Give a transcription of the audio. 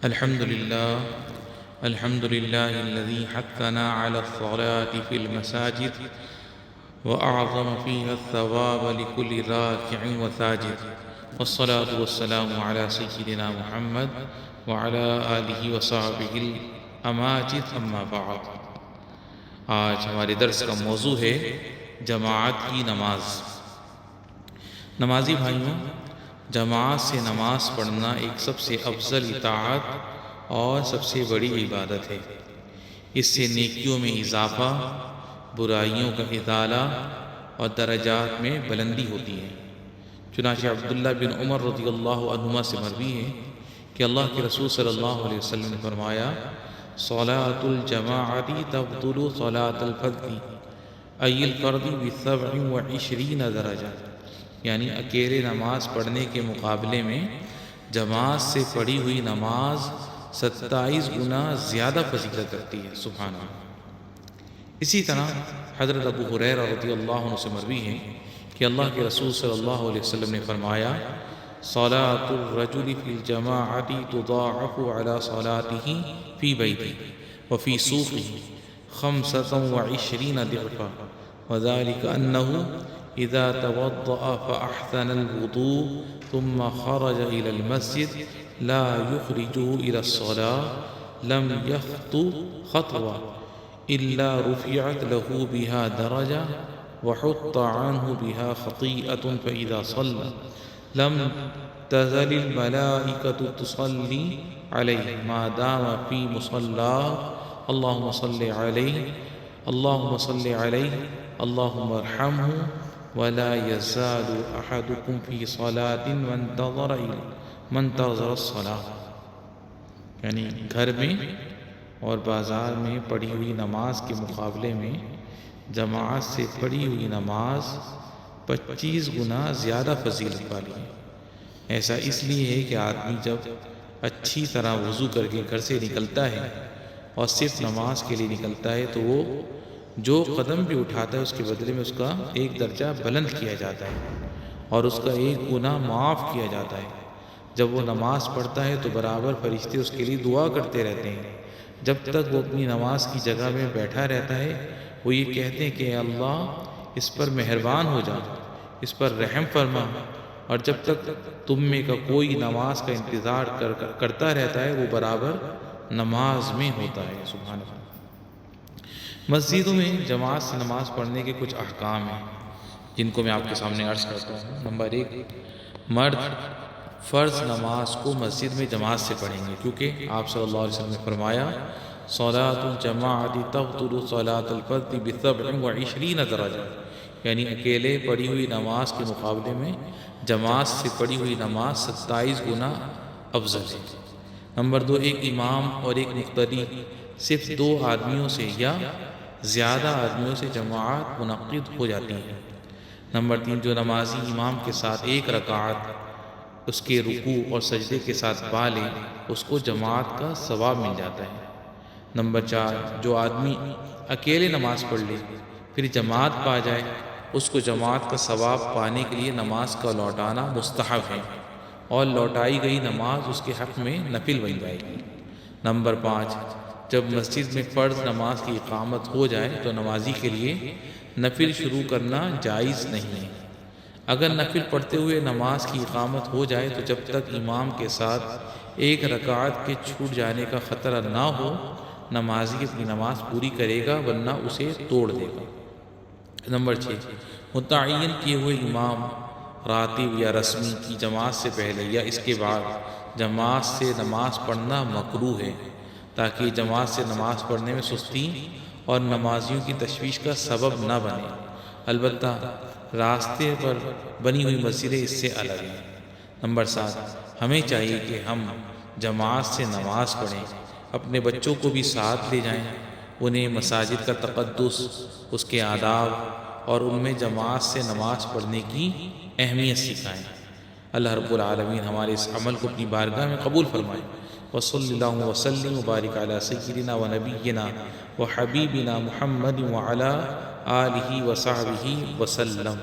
الحمد لله الذي حثنا على الصلاة في المساجد وأعظم فيها الثواب لكل راكع وساجد، والصلاة والسلام على سيدنا محمد وعلى آلہ وصحبہ الأماجد، اما بعد۔ آج ہمارے درس کا موضوع ہے جماعت کی نماز۔ نمازی بھائیوں، جماعت سے نماز پڑھنا ایک سب سے افضل اطاعت اور سب سے بڑی عبادت ہے۔ اس سے نیکیوں میں اضافہ، برائیوں کا ازالہ اور درجات میں بلندی ہوتی ہے۔ چنانچہ عبداللہ بن عمر رضی اللہ عنہما سے مروی ہے کہ اللہ کے رسول صلی اللہ علیہ وسلم نے فرمایا: صلاۃ الجماعت تفضل صلاۃ الفرد ای الفرد ب27 درجہ، یعنی اکیلے نماز پڑھنے کے مقابلے میں جماعت سے پڑھی ہوئی نماز 27 گنا زیادہ فضیلت رکھتی ہے۔ سبحان اللہ۔ اسی طرح حضرت ابو ہریرہ رضی اللہ عنہ سے مروی ہے کہ اللہ کے رسول صلی اللہ علیہ وسلم نے فرمایا: صلاۃ الرجل فی الجماعت تضاعف علی صلاتہ فی بیتہ وفی سوقہ 25 ضعفا، وذلك انہ اذا توضأ فاحسن الوضوء ثم خرج الى المسجد لا يخرجه الى الصلاة لم يخطو خطوة الا رفعت له بها درجة وحط عنه بها خطيئة، فإذا صلى لم تزل الملائكة تصلي عليه ما دام في مصلاه، اللهم صل عليه اللهم صل عليه اللهم ارحمه ولا يزال احدكم في صلاة منتظر الصلاة۔ یعنی گھر میں اور بازار میں پڑھی ہوئی نماز کے مقابلے میں جماعت سے پڑھی ہوئی نماز 25 گنا زیادہ فضیلت والی ہے۔ ایسا اس لیے ہے کہ آدمی جب اچھی طرح وضو کر کے گھر سے نکلتا ہے اور صرف نماز کے لیے نکلتا ہے تو وہ جو قدم بھی اٹھاتا ہے اس کے بدلے میں اس کا ایک درجہ بلند کیا جاتا ہے اور اس کا ایک گناہ معاف کیا جاتا ہے۔ جب وہ نماز پڑھتا ہے تو برابر فرشتے اس کے لیے دعا کرتے رہتے ہیں۔ جب تک وہ اپنی نماز کی جگہ میں بیٹھا رہتا ہے وہ یہ کہتے ہیں کہ اے اللہ اس پر مہربان ہو جا، اس پر رحم فرما، اور جب تک تم میں کا کوئی نماز کا انتظار کرتا رہتا ہے وہ برابر نماز میں ہوتا ہے۔ سبحان اللہ۔ مسجدوں میں جماعت سے نماز پڑھنے کے کچھ احکام ہیں جن کو میں آپ کے سامنے عرض کرتا ہوں۔ نمبر 1، مرد فرض نماز کو مسجد میں جماعت سے پڑھیں گے، کیونکہ آپ صلی اللہ علیہ وسلم نے فرمایا: صلاۃ الجماعت تفضل صلاۃ الفرد ب27 درجہ، یعنی اکیلے پڑھی ہوئی نماز کے مقابلے میں جماعت سے پڑھی ہوئی نماز 27 گنا افضل ہے۔ نمبر 2، ایک امام اور ایک مقتدی صرف 2 آدمیوں سے یا زیادہ آدمیوں سے جماعت منعقد ہو جاتی ہے۔ نمبر 3، جو نمازی امام کے ساتھ ایک رکعت اس کے رکوع اور سجدے کے ساتھ پا لے اس کو جماعت کا ثواب مل جاتا ہے۔ نمبر 4، جو آدمی اکیلے نماز پڑھ لے پھر جماعت پا جائے اس کو جماعت کا ثواب پانے کے لیے نماز کا لوٹانا مستحب ہے اور لوٹائی گئی نماز اس کے حق میں نفل بن جائے گی۔ نمبر 5، جب مسجد میں فرض نماز کی اقامت ہو جائے تو نمازی کے لیے نفل شروع کرنا جائز نہیں ہے۔ اگر نفل پڑھتے ہوئے نماز کی اقامت ہو جائے تو جب تک امام کے ساتھ ایک رکعت کے چھوٹ جانے کا خطرہ نہ ہو نمازی اپنی نماز پوری کرے گا، ورنہ اسے توڑ دے گا۔ نمبر 6، متعین کیے ہوئے امام راتب یا رسمی کی جماعت سے پہلے یا اس کے بعد جماعت سے نماز پڑھنا مکروہ ہے، تاکہ جماعت سے نماز پڑھنے میں سستی اور نمازیوں کی تشویش کا سبب نہ بنے۔ البتہ راستے پر بنی ہوئی مسجدیں اس سے الگ ہیں۔ نمبر 7، ہمیں چاہیے کہ ہم جماعت سے نماز پڑھیں، اپنے بچوں کو بھی ساتھ لے جائیں، انہیں مساجد کا تقدس، اس کے آداب اور ان میں جماعت سے نماز پڑھنے کی اہمیت سکھائیں۔ اللہ رب العالمین ہمارے اس عمل کو اپنی بارگاہ میں قبول فرمائے۔ وصلی اللہ وسلم وبارک علی سیدنا و نبینا و حبیبنا محمد وعلی آلہ وصحبہ وسلم۔